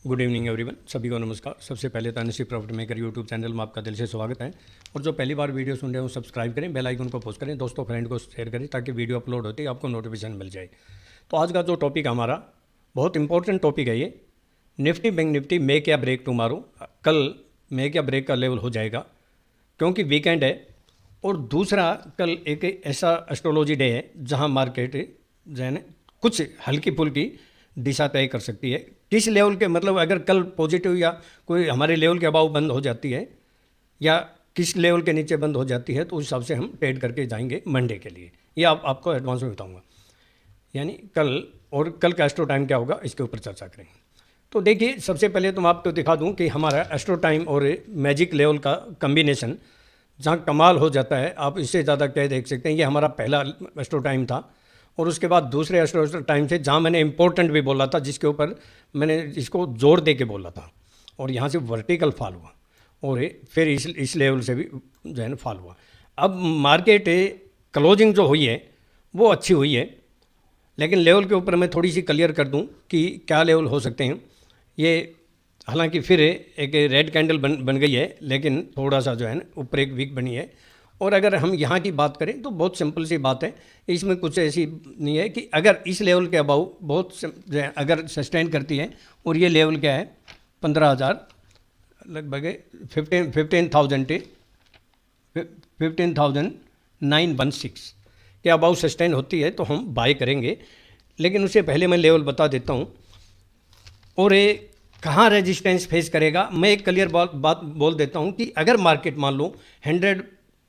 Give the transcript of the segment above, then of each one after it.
Good evening everyone, सभी को नमस्कार। सबसे पहले तानिशी प्रॉफिट मेकर यूट्यूब चैनल में आपका दिल से स्वागत है। और जो पहली बार वीडियो सुन रहे हो सब्सक्राइब करें, बेल आइकन को पोस्ट करें, दोस्तों फ्रेंड को शेयर करें ताकि वीडियो अपलोड होती है आपको नोटिफिकेशन मिल जाए। तो आज का जो टॉपिक हमारा बहुत इंपॉर्टेंट टॉपिक है, ये निफ्टी बैंक निफ्टी मेक या ब्रेक टुमारो। कल मेक या ब्रेक का लेवल हो जाएगा क्योंकि वीकेंड है। और दूसरा, कल एक ऐसा एस्ट्रोलॉजी डे है जहाँ मार्केट जो है ना कुछ हल्की फुल्की दिशा तय कर सकती है। किस लेवल के, मतलब अगर कल पॉजिटिव या कोई हमारे लेवल के अबाव बंद हो जाती है या किस लेवल के नीचे बंद हो जाती है तो उस हिसाब से हम ट्रेड करके जाएंगे मंडे के लिए। ये आपको एडवांस में बताऊंगा, यानी कल। और कल का एस्ट्रो टाइम क्या होगा इसके ऊपर चर्चा करेंगे। तो देखिए, सबसे पहले तो मैं आपको दिखा दूं कि हमारा एस्ट्रो टाइम और मैजिक लेवल का कम्बिनेशन जहाँ कमाल हो जाता है, आप इससे ज़्यादा क्या देख सकते हैं। ये हमारा पहला एस्ट्रो टाइम था और उसके बाद दूसरे एस्ट्रो टाइम से जहाँ मैंने इंपॉर्टेंट भी बोला था, जिसके ऊपर मैंने इसको जोर दे के बोला था, और यहाँ से वर्टिकल फॉल हुआ और फिर इस लेवल से भी जो है ना फॉल हुआ। अब मार्केट क्लोजिंग जो हुई है वो अच्छी हुई है, लेकिन लेवल के ऊपर मैं थोड़ी सी क्लियर कर दूं कि क्या लेवल हो सकते हैं। ये हालांकि फिर एक रेड कैंडल बन गई है, लेकिन थोड़ा सा जो है ना ऊपर एक वीक बनी है। और अगर हम यहाँ की बात करें तो बहुत सिंपल सी बात है, इसमें कुछ ऐसी नहीं है कि अगर इस लेवल के अबाउ बहुत अगर सस्टेन करती है, और ये लेवल क्या है 15,000 लगभग 15,916 के अबाउ सस्टेन होती है तो हम बाय करेंगे। लेकिन उससे पहले मैं लेवल बता देता हूँ और ये कहाँ रेजिस्टेंस फेस करेगा। मैं एक क्लियर बात बोल देता हूँ कि अगर मार्केट मान लो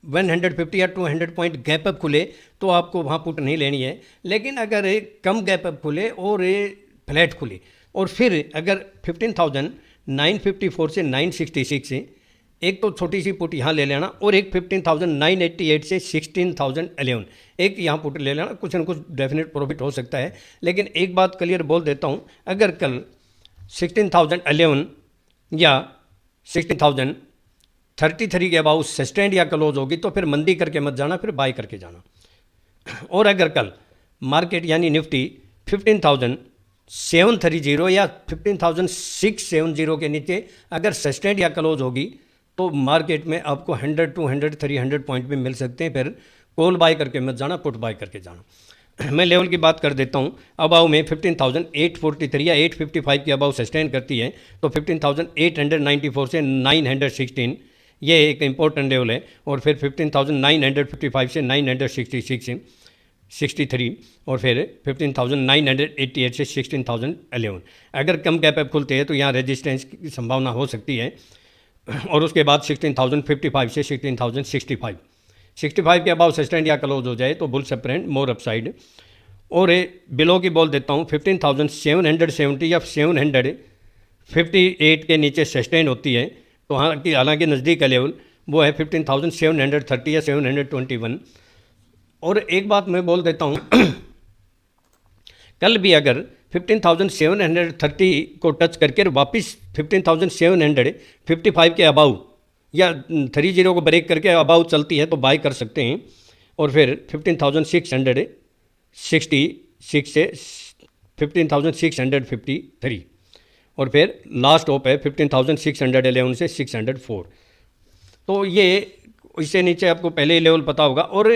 150 या 200 पॉइंट गैप अप खुले तो आपको वहाँ पुट नहीं लेनी है। लेकिन अगर एक कम गैप अप खुले और फ्लैट खुले और फिर अगर 15,954 से 966 से एक तो छोटी सी पुट यहाँ ले लेना, और एक 15,988 से 16,011 एक यहाँ पुट ले लेना, कुछ न कुछ डेफिनेट प्रॉफिट हो सकता है। लेकिन एक बात क्लियर बोल देता हूँ, अगर कल 16,011 या 16,033 के अबाउ सस्टेंड या क्लोज होगी तो फिर मंदी करके मत जाना, फिर बाय करके जाना। और अगर कल मार्केट यानी निफ्टी 15,730 या 15,670 के नीचे अगर सस्टेंड या क्लोज होगी तो मार्केट में आपको 100, 200, 300 पॉइंट भी मिल सकते हैं। फिर कॉल बाय करके मत जाना, पुट बाय करके जाना। मैं लेवल की बात कर देता हूँ। अबाउ में 15,843 या 855 की अबाउ सस्टेन करती है तो 15,894 से 916 ये एक इम्पोर्टेंट लेवल है। और फिर 15,955 से 963 और फिर 15,988 से 16,011 अगर कम गैप अप खुलते हैं तो यहाँ रेजिस्टेंस की संभावना हो सकती है। और उसके बाद 16,055 से 16,065 के अबाउ सस्टेंड या क्लोज हो जाए तो बुल सप्रेंड मोर अपसाइड। और बिलो की बोल देता हूँ 15,770 या 758 के नीचे सस्टेंड होती है तो हालांकि नज़दीक का लेवल वो है 15,730 या 721। और एक बात मैं बोल देता हूँ कल भी अगर 15,730 को टच करके वापस 15,755 के अबाउ या 30 को ब्रेक करके अबाउ चलती है तो बाय कर सकते हैं। और फिर 15,666 से 15,653 और फिर लास्ट होप है 15,611 से 604। तो ये इससे नीचे आपको पहले ही लेवल पता होगा। और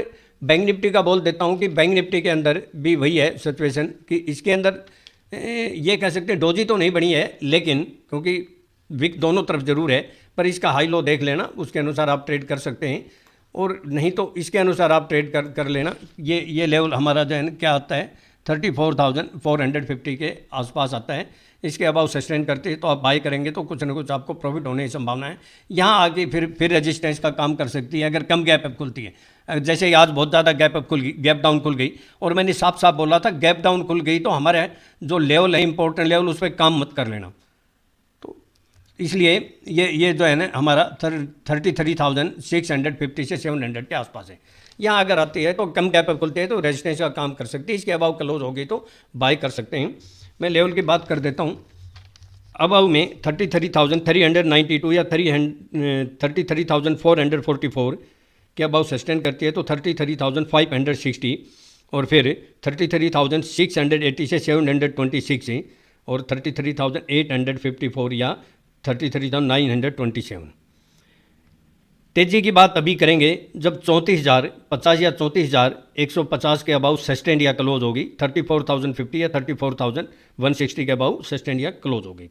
बैंक निफ्टी का बोल देता हूँ कि बैंक निफ्टी के अंदर भी वही है सिचुएशन कि इसके अंदर ये कह सकते हैं डोजी तो नहीं बनी है, लेकिन क्योंकि विक दोनों तरफ ज़रूर है, पर इसका हाई लो देख लेना, उसके अनुसार आप ट्रेड कर सकते हैं। और नहीं तो इसके अनुसार आप ट्रेड कर लेना। ये लेवल हमारा जो है ना क्या आता है 34,450 के आसपास आता है। इसके अबाउ सस्टेन करते हैं तो आप बाय करेंगे तो कुछ ना कुछ आपको प्रॉफिट होने की संभावना है। यहाँ आके फिर रेजिस्टेंस का काम कर सकती है अगर कम गैप अप खुलती है। जैसे आज बहुत ज़्यादा गैप डाउन खुल गई और मैंने साफ साफ बोला था गैप डाउन खुल गई तो हमारे जो लेवल है इंपॉर्टेंट लेवल उस पर काम मत कर लेना। तो इसलिए ये जो है ना हमारा 33,650 से 700 के आसपास है। यहाँ अगर आती है तो कम गैप अप खुलते हैं तो रेजिस्टेंस का काम कर सकती है। इसके अबाउ क्लोज होगी तो बाय कर सकते हैं। मैं लेवल की बात कर देता हूँ। अबाउ में 33,392 या 33,444 के अबाउ सस्टेन करती है तो 33,560 और फिर 33,680 से 726 और 33,854 या 33,927। तेज़ी की बात अभी करेंगे जब 34,050 या 34,150 के अबाउ सस्टेंड या क्लोज होगी, 34,050 या 34,160 के अबाउ सस्टेंड या क्लोज होगी।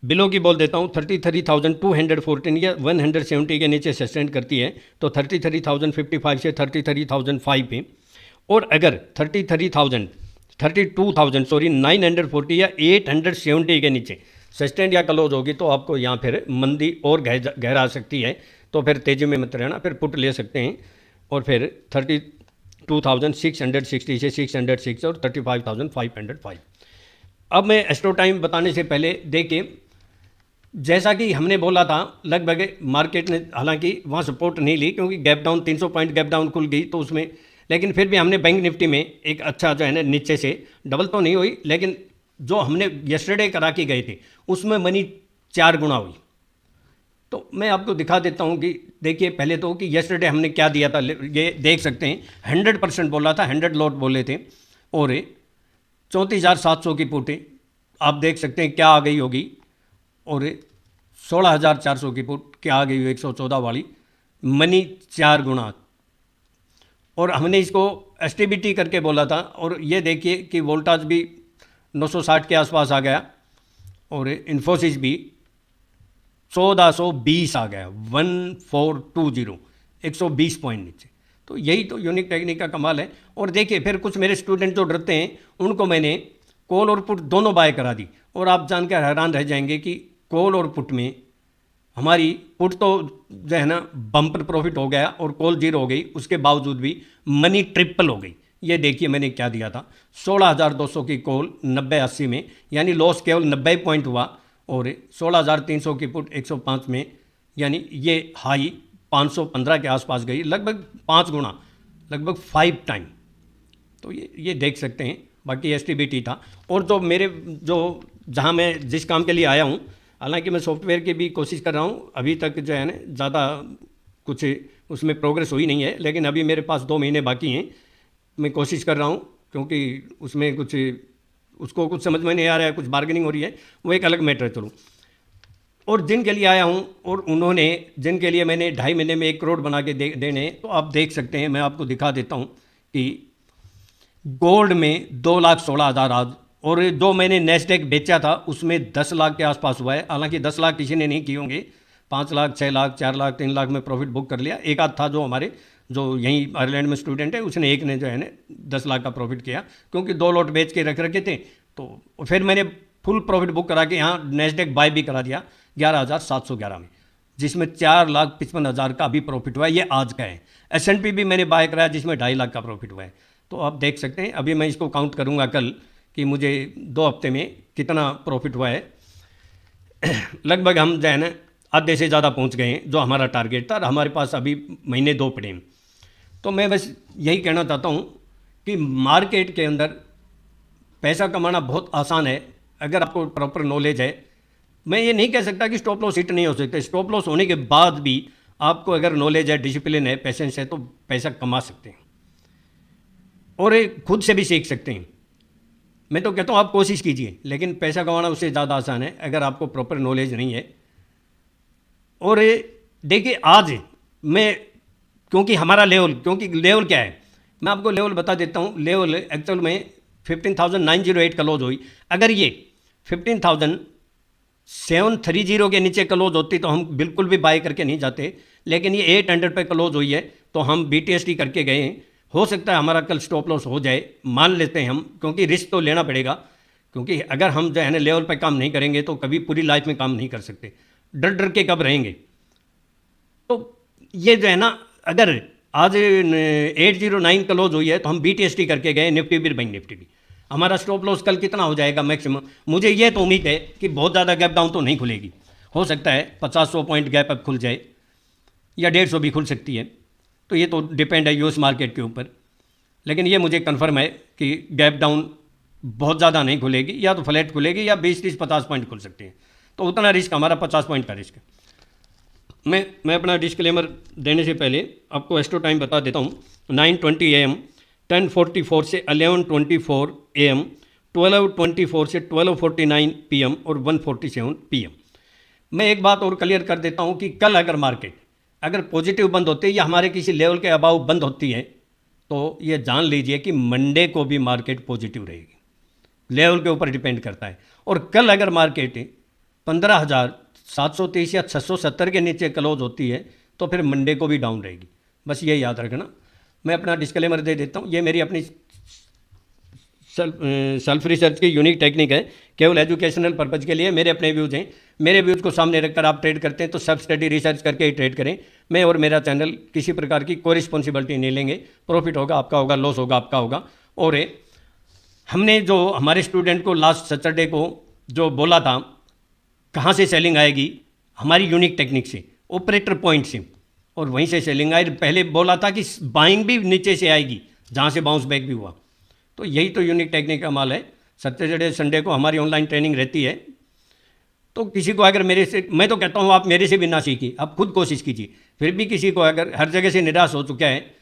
बिलो की बोल देता हूँ, 33,214 या 170 के नीचे सस्टेंड करती है तो 33,055 से 33,005 पे, और अगर 940 या 870 के नीचे सस्टेंड या क्लोज होगी तो आपको यहाँ फिर मंदी और गहरा सकती है, तो फिर तेज़ी में मत रहना, फिर पुट ले सकते हैं। और फिर 32,660 से 606 और 35,505। अब मैं एस्ट्रो टाइम बताने से पहले देखिए, जैसा कि हमने बोला था लगभग मार्केट ने हालांकि वहाँ सपोर्ट नहीं ली क्योंकि gap down 300 point gap down खुल गई तो उसमें, लेकिन फिर भी हमने बैंक निफ्टी में एक अच्छा जो है ना नीचे से डबल तो नहीं हुई, लेकिन जो हमने यस्टरडे करा के गए थे उसमें मनी 4 गुना हुई। तो मैं आपको दिखा देता हूँ कि देखिए पहले तो कि यस्टरडे हमने क्या दिया था, ये देख सकते हैं 100% बोला था, 100 लॉट बोले थे, और 34,700 की पुट आप देख सकते हैं क्या आ गई होगी, और 16,400 की पुट क्या आ गई 114 वाली, मनी 4 गुना। और हमने इसको एसटीबीटी करके बोला था, और ये देखिए कि वोल्टाज भी 960 के आसपास आ गया, और इन्फोसिस भी 1420 आ गया, 1420, 120 पॉइंट नीचे। तो यही तो यूनिक टेक्निक का कमाल है। और देखिए फिर कुछ मेरे स्टूडेंट जो डरते हैं उनको मैंने कॉल और पुट दोनों बाय करा दी, और आप जानकर हैरान रह जाएंगे कि कॉल और पुट में हमारी पुट तो जो है ना बम्पर प्रॉफिट हो गया और कॉल जीरो हो गई, उसके बावजूद भी मनी ट्रिपल हो गई। ये देखिए मैंने क्या दिया था, 16,200 की कॉल 90-80 में, यानी लॉस केवल 90 पॉइंट हुआ, और 16,300 की पुट 105 में, यानी ये हाई 515 के आसपास गई, लगभग 5 गुना, लगभग 5 टाइम। तो ये देख सकते हैं। बाकी एसटीबीटी था। और जो मेरे जहाँ मैं जिस काम के लिए आया हूँ, हालांकि मैं सॉफ्टवेयर की भी कोशिश कर रहा हूँ, अभी तक जो है ना ज़्यादा कुछ उसमें प्रोग्रेस हुई नहीं है, लेकिन अभी मेरे पास 2 महीने बाकी हैं। मैं कोशिश कर रहा हूँ क्योंकि उसमें उसको कुछ समझ में नहीं आ रहा है, कुछ बार्गेनिंग हो रही है, वो एक अलग मैटर है। चलो, और जिनके लिए आया हूँ और उन्होंने जिनके लिए मैंने 2.5 महीने में 1 करोड़ बना के देने, तो आप देख सकते हैं, मैं आपको दिखा देता हूँ कि गोल्ड में 2,16,000 आज, और जो मैंने नेस्डेक बेचा था उसमें 10 लाख के आसपास हुआ है। हालांकि 10 लाख किसी ने नहीं किए होंगे, 5 लाख, 6 लाख, 4 लाख, 3 लाख में प्रॉफिट बुक कर लिया। एक आध था जो हमारे जो यहीं आयरलैंड में स्टूडेंट है, उसने एक ने जो है ना 10 लाख का प्रॉफिट किया, क्योंकि 2 लॉट बेच के रख रखे थे। तो फिर मैंने फुल प्रॉफिट बुक करा के यहाँ नेस्डेक बाय भी करा दिया 11,711 में, जिसमें 4,55,000 का अभी प्रॉफिट हुआ है, ये आज का है। S&P भी मैंने बाय कराया जिसमें 2.5 लाख का प्रॉफिट हुआ है। तो आप देख सकते हैं, अभी मैं इसको काउंट करूँगा कल कि मुझे 2 हफ्ते में कितना प्रॉफिट हुआ है। लगभग हम जो है ना आधे से ज़्यादा पहुँच गए हैं, जो हमारा टारगेट था। हमारे पास अभी महीने 2 पड़े हैं। तो मैं बस यही कहना चाहता हूँ कि मार्केट के अंदर पैसा कमाना बहुत आसान है अगर आपको प्रॉपर नॉलेज है। मैं ये नहीं कह सकता कि स्टॉप लॉस हिट नहीं हो सकते, स्टॉप लॉस होने के बाद भी आपको अगर नॉलेज है, डिसिप्लिन है, पेशेंस है, तो पैसा कमा सकते हैं और खुद से भी सीख सकते हैं। मैं तो कहता हूँ आप कोशिश कीजिए, लेकिन पैसा कमाना उससे ज़्यादा आसान है अगर आपको प्रॉपर नॉलेज नहीं है। और देखिए आज मैं, क्योंकि हमारा लेवल क्या है, मैं आपको लेवल बता देता हूँ। लेवल एक्चुअल में 15,908 क्लोज हुई। अगर ये 15,730 के नीचे क्लोज होती तो हम बिल्कुल भी बाय करके नहीं जाते, लेकिन ये 800 पे क्लोज हुई है तो हम BTST करके गए हैं। हो सकता है हमारा कल स्टॉप लॉस हो जाए, मान लेते हैं हम, क्योंकि रिस्क तो लेना पड़ेगा। क्योंकि अगर हम जो है ना लेवल पे काम नहीं करेंगे तो कभी पूरी लाइफ में काम नहीं कर सकते, डर डर के कब रहेंगे। तो ये जो है ना, अगर आज 809 क्लोज हुई है तो हम BTST करके गए, निफ्टी भी, बैंक निफ्टी भी। हमारा स्टॉप लॉस कल कितना हो जाएगा मैक्सिमम, मुझे ये तो उम्मीद है कि बहुत ज़्यादा गैप डाउन तो नहीं खुलेगी। हो सकता है 50-100 पॉइंट गैप अप खुल जाए या 150 भी खुल सकती है, तो ये तो डिपेंड है यूएस मार्केट के ऊपर। लेकिन ये मुझे कंफर्म है कि गैप डाउन बहुत ज़्यादा नहीं खुलेगी, या तो फ्लैट खुलेगी या 20-30-50 पॉइंट खुल सकते हैं। तो उतना रिस्क हमारा 50 पॉइंट का रिस्क है। मैं अपना डिस्क्लेमर देने से पहले आपको एस्ट्रो टाइम बता देता हूँ। 9:20 AM, 10:44 से 11:24 AM, 12:24 से 12:49 PM और 1:47 PM। मैं एक बात और क्लियर कर देता हूं कि कल अगर मार्केट अगर पॉजिटिव बंद होती है या हमारे किसी लेवल के अबाव बंद होती है तो ये जान लीजिए कि मंडे को भी मार्केट पॉजिटिव रहेगी, लेवल के ऊपर डिपेंड करता है। और कल अगर मार्केट 15,730 या 670 के नीचे क्लोज होती है तो फिर मंडे को भी डाउन रहेगी, बस ये याद रखना। मैं अपना डिस्क्लेमर दे देता हूँ, ये मेरी अपनी सेल्फ रिसर्च की यूनिक टेक्निक है, केवल एजुकेशनल पर्पज़ के लिए मेरे अपने व्यूज़ हैं। मेरे व्यूज़ को सामने रखकर आप ट्रेड करते हैं तो सेल्फ स्टडी रिसर्च करके ही ट्रेड करें। मैं और मेरा चैनल किसी प्रकार की कोई रिस्पॉन्सिबिलिटी नहीं लेंगे। प्रॉफिट होगा आपका होगा, लॉस होगा आपका होगा। और हमने जो हमारे स्टूडेंट को लास्ट सैटरडे को जो बोला था कहाँ से सेलिंग आएगी, हमारी यूनिक टेक्निक से, ऑपरेटर पॉइंट से, और वहीं से सेलिंग आई। पहले बोला था कि बाइंग भी नीचे से आएगी जहाँ से बाउंस बैक भी हुआ। तो यही तो यूनिक टेक्निक का माल है। सैटरडे संडे को हमारी ऑनलाइन ट्रेनिंग रहती है। तो किसी को अगर मेरे से, मैं तो कहता हूँ आप मेरे से भी ना सीखिए, आप खुद कोशिश कीजिए। फिर भी किसी को अगर हर जगह से निराश हो चुका है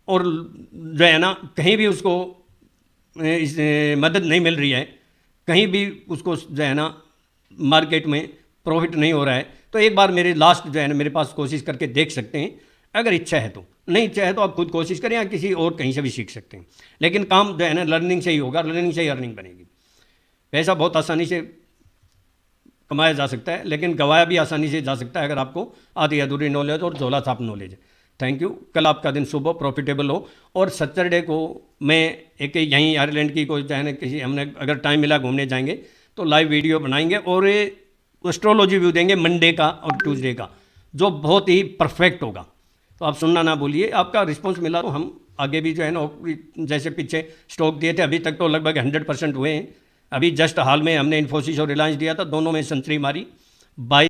और जो है ना कहीं भी उसको मदद नहीं मिल रही है, कहीं भी उसको जो है ना मार्केट में प्रॉफिट नहीं हो रहा है, तो एक बार मेरे लास्ट जो है ना मेरे पास कोशिश करके देख सकते हैं। अगर इच्छा है तो, नहीं इच्छा है तो आप खुद कोशिश करें या किसी और कहीं से भी सीख सकते हैं। लेकिन काम जो है ना लर्निंग से ही होगा, लर्निंग से ही अर्निंग बनेगी। पैसा बहुत आसानी से कमाया जा सकता है लेकिन गवाया भी आसानी से जा सकता है अगर आपको आधी अधूरी नॉलेज और झोला छाप नॉलेज है। Thank you. कल आपका दिन शुभ हो, प्रॉफिटेबल हो। और सैटरडे को मैं एक यहीं आयरलैंड की कोई चाहे किसी, हमने अगर टाइम मिला घूमने जाएंगे तो लाइव वीडियो बनाएंगे और एस्ट्रोलॉजी व्यू देंगे मंडे का और ट्यूसडे का, जो बहुत ही परफेक्ट होगा। तो आप सुनना ना भूलिए। आपका रिस्पॉन्स मिला तो हम आगे भी जो है ना, जैसे पीछे स्टॉक दिए थे अभी तक तो लगभग 100% हुए हैं। अभी जस्ट हाल में हमने इन्फोसिस और रिलायंस दिया था, दोनों में सेंचुरी मारी। बाई